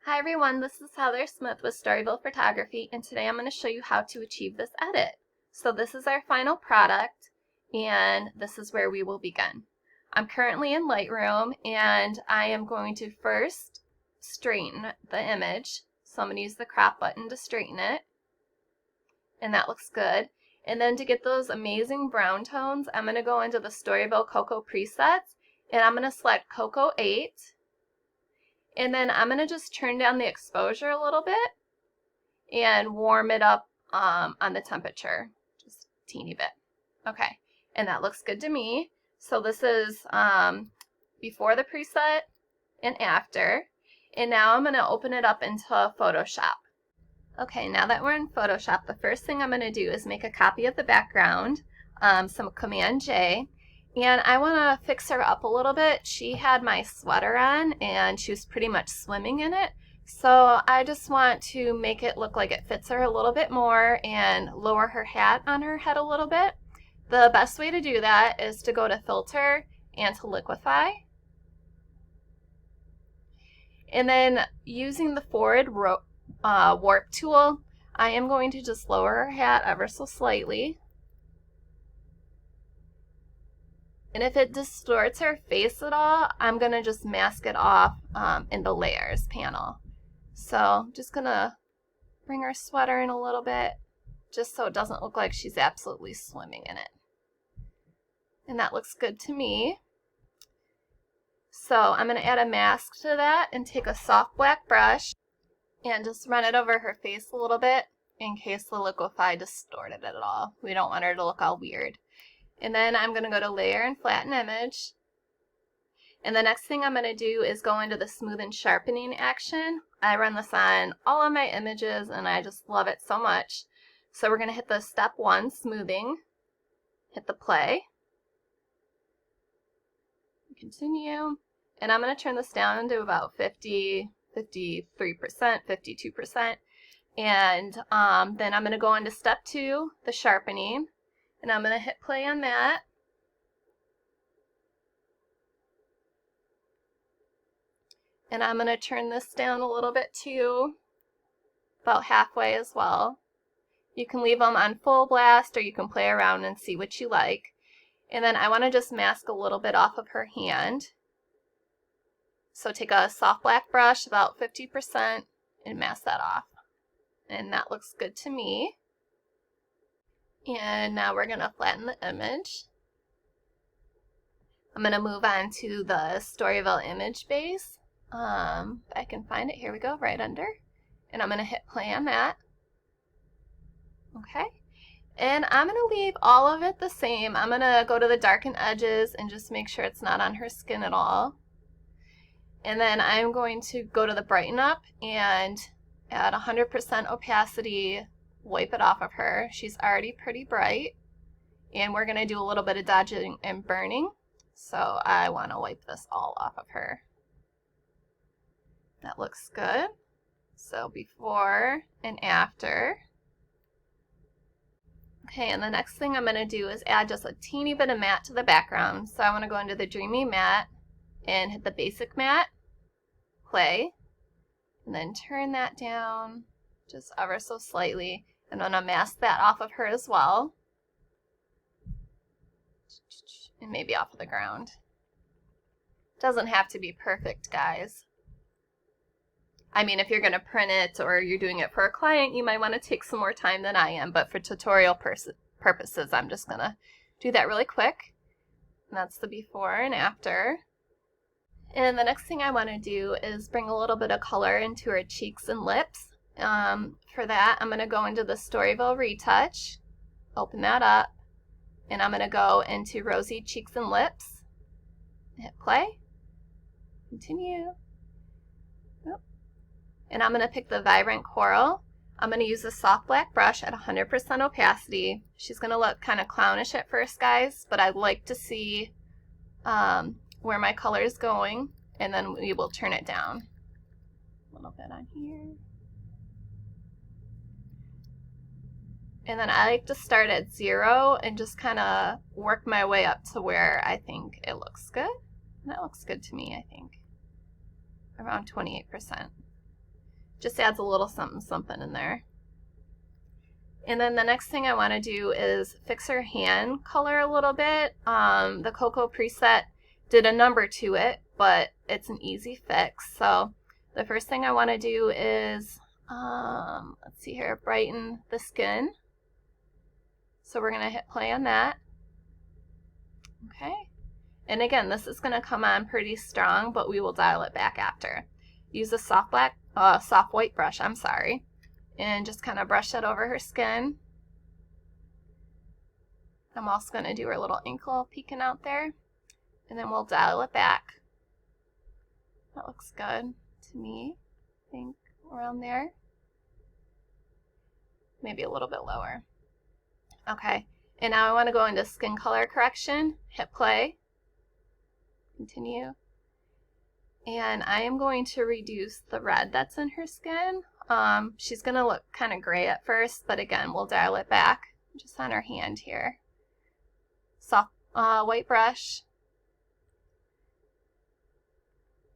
Hi everyone, this is Heather Smith with Storyville Photography, and today I'm going to show you how to achieve this edit. So this is our final product, and this is where we will begin. I'm currently in Lightroom, and I am going to first straighten the image. So I'm going to use the crop button to straighten it, and that looks good. And then to get those amazing brown tones, I'm going to go into the Storyville Cocoa presets, and I'm going to select Cocoa 8. And then I'm going to just turn down the exposure a little bit and warm it up on the temperature, just a teeny bit. Okay, and that looks good to me. So this is before the preset and after. And now I'm going to open it up into Photoshop. Okay, now that we're in Photoshop, the first thing I'm going to do is make a copy of the background, some Command J. And I want to fix her up a little bit. She had my sweater on and she was pretty much swimming in it. So I just want to make it look like it fits her a little bit more and lower her hat on her head a little bit. The best way to do that is to go to Filter and to Liquify. And then using the forward warp tool, I am going to just lower her hat ever so slightly. And if it distorts her face at all, I'm going to just mask it off in the layers panel. So I'm just going to bring her sweater in a little bit, just so it doesn't look like she's absolutely swimming in it. And that looks good to me. So I'm going to add a mask to that and take a soft black brush and just run it over her face a little bit in case the Liquify distorted it at all. We don't want her to look all weird. And then I'm going to go to Layer and Flatten Image. And the next thing I'm going to do is go into the Smoothing Sharpening action. I run this on all of my images and I just love it so much. So we're going to hit the Step 1 Smoothing, hit the play, continue, and I'm going to turn this down to about 50, 53%, 52%. And then I'm going to go into Step 2, the Sharpening. And I'm going to hit play on that. And I'm going to turn this down a little bit too, about halfway as well. You can leave them on full blast or you can play around and see what you like. And then I want to just mask a little bit off of her hand. So take a soft black brush, about 50%, and mask that off. And that looks good to me. And now we're going to flatten the image. I'm going to move on to the Storyville Image Base. If I can find it, here we go, right under. And I'm going to hit play on that. Okay. And I'm going to leave all of it the same. I'm going to go to the darken edges and just make sure it's not on her skin at all. And then I'm going to go to the brighten up and add 100% opacity, wipe it off of her. She's already pretty bright, and we're going to do a little bit of dodging and burning, so I want to wipe this all off of her. That looks good. So before and after. Okay, and the next thing I'm going to do is add just a teeny bit of matte to the background. So I want to go into the Dreamy Matte and hit the Basic Matte, play, and then turn that down just ever so slightly. I'm going to mask that off of her as well. And maybe off of the ground. Doesn't have to be perfect, guys. I mean, if you're going to print it or you're doing it for a client, you might want to take some more time than I am. But for tutorial purposes, I'm just going to do that really quick. And that's the before and after. And the next thing I want to do is bring a little bit of color into her cheeks and lips. For that, I'm going to go into the Storyville Retouch, open that up, and I'm going to go into Rosy Cheeks and Lips, hit play, continue, and I'm going to pick the Vibrant Coral. I'm going to use a soft black brush at 100% opacity. She's going to look kind of clownish at first, guys, but I'd like to see where my color is going, and then we will turn it down a little bit on here. And then I like to start at 0 and just kind of work my way up to where I think it looks good. And that looks good to me, I think. Around 28%. Just adds a little something something in there. And then the next thing I want to do is fix her hand color a little bit. The Cocoa preset did a number to it, but it's an easy fix. So the first thing I want to do is, let's see here, brighten the skin. So we're going to hit play on that. Okay. And again, this is going to come on pretty strong, but we will dial it back after. Use a soft white brush, and just kind of brush that over her skin. I'm also going to do her little ankle peeking out there, and then we'll dial it back. That looks good to me. I think around there. Maybe a little bit lower. Okay, and now I want to go into skin color correction, hit play, continue, and I am going to reduce the red that's in her skin. She's going to look kind of gray at first, but again, we'll dial it back just on her hand here. Soft white brush.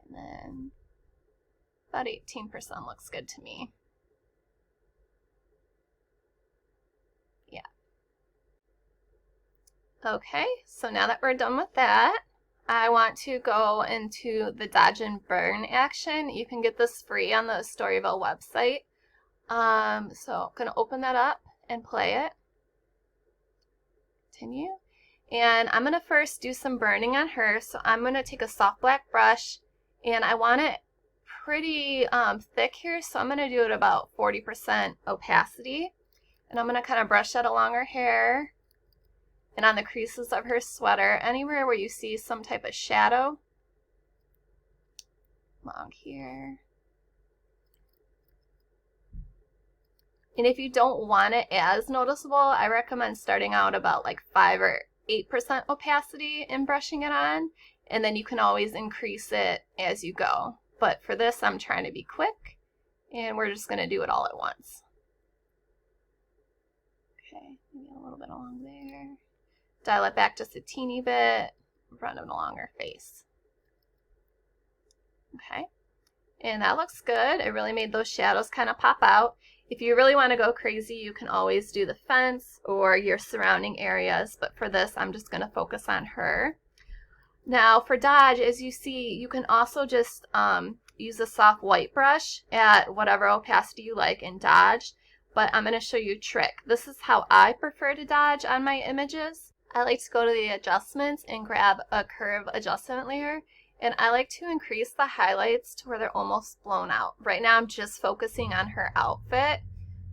And then about 18% looks good to me. Yeah. Okay, so now that we're done with that, I want to go into the dodge and burn action. You can get this free on the Storyville website. So I'm going to open that up and play it. Continue. And I'm going to first do some burning on her. So I'm going to take a soft black brush, and I want it pretty thick here. So I'm going to do it about 40% opacity. And I'm going to kind of brush that along her hair and on the creases of her sweater, anywhere where you see some type of shadow. Along here. And if you don't want it as noticeable, I recommend starting out about like 5 or 8% opacity and brushing it on, and then you can always increase it as you go. But for this, I'm trying to be quick, and we're just going to do it all at once. Okay, maybe a little bit along there. Dial it back just a teeny bit, run it along her face. Okay, and that looks good. It really made those shadows kind of pop out. If you really want to go crazy, you can always do the fence or your surrounding areas, but for this, I'm just going to focus on her. Now for dodge, as you see, you can also just use a soft white brush at whatever opacity you like and dodge, but I'm going to show you a trick. This is how I prefer to dodge on my images. I like to go to the adjustments and grab a curve adjustment layer, and I like to increase the highlights to where they're almost blown out. Right now I'm just focusing on her outfit.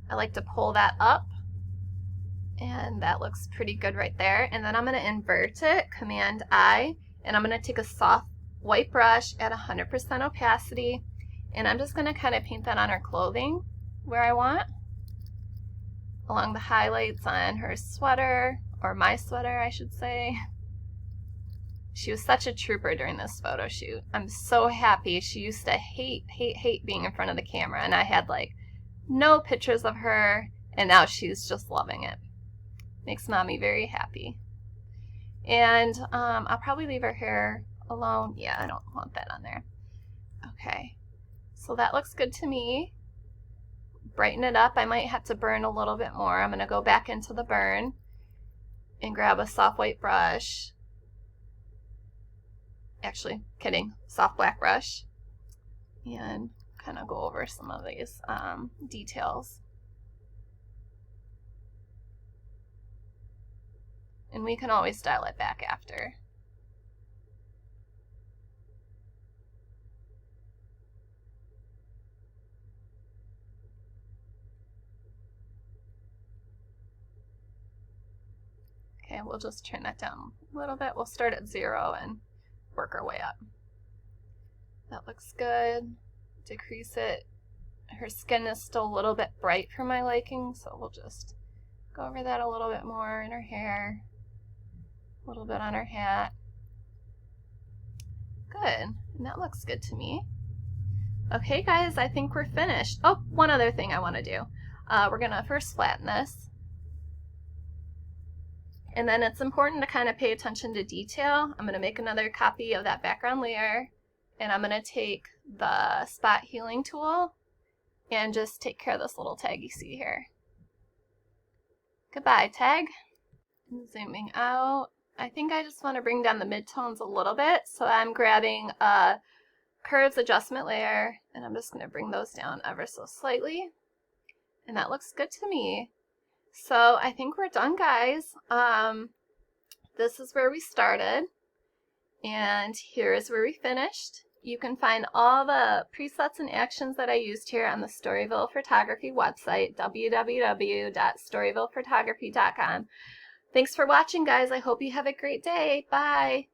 I like to pull that up, and that looks pretty good right there. And then I'm going to invert it, Command I, and I'm going to take a soft white brush at 100% opacity, and I'm just going to kind of paint that on her clothing where I want, along the highlights on her sweater, or my sweater I should say. She was such a trooper during this photo shoot. I'm so happy. She used to hate being in front of the camera, and I had like no pictures of her, and now she's just loving it. Makes mommy very happy. And I'll probably leave her hair alone. Yeah, I don't want that on there. Okay, so that looks good to me. Brighten it up. I might have to burn a little bit more. I'm going to go back into the burn and grab a soft white brush. Actually, kidding, soft black brush, and kind of go over some of these details. And we can always dial it back after. Okay, we'll just turn that down a little bit. We'll start at 0 and work our way up. That looks good. Decrease it. Her skin is still a little bit bright for my liking, so we'll just go over that a little bit more in her hair, a little bit on her hat. Good, and that looks good to me. Okay guys, I think we're finished. Oh, one other thing I want to do. We're gonna first flatten this. And then it's important to kind of pay attention to detail. I'm going to make another copy of that background layer, and I'm going to take the spot healing tool, and just take care of this little tag you see here. Goodbye, tag. Zooming out. I think I just want to bring down the midtones a little bit, so I'm grabbing a curves adjustment layer, and I'm just going to bring those down ever so slightly, and that looks good to me. So I think we're done, guys. This is where we started, and here is where we finished. You can find all the presets and actions that I used here on the Storyville Photography website, www.storyvillephotography.com. Thanks for watching, guys. I hope you have a great day. Bye.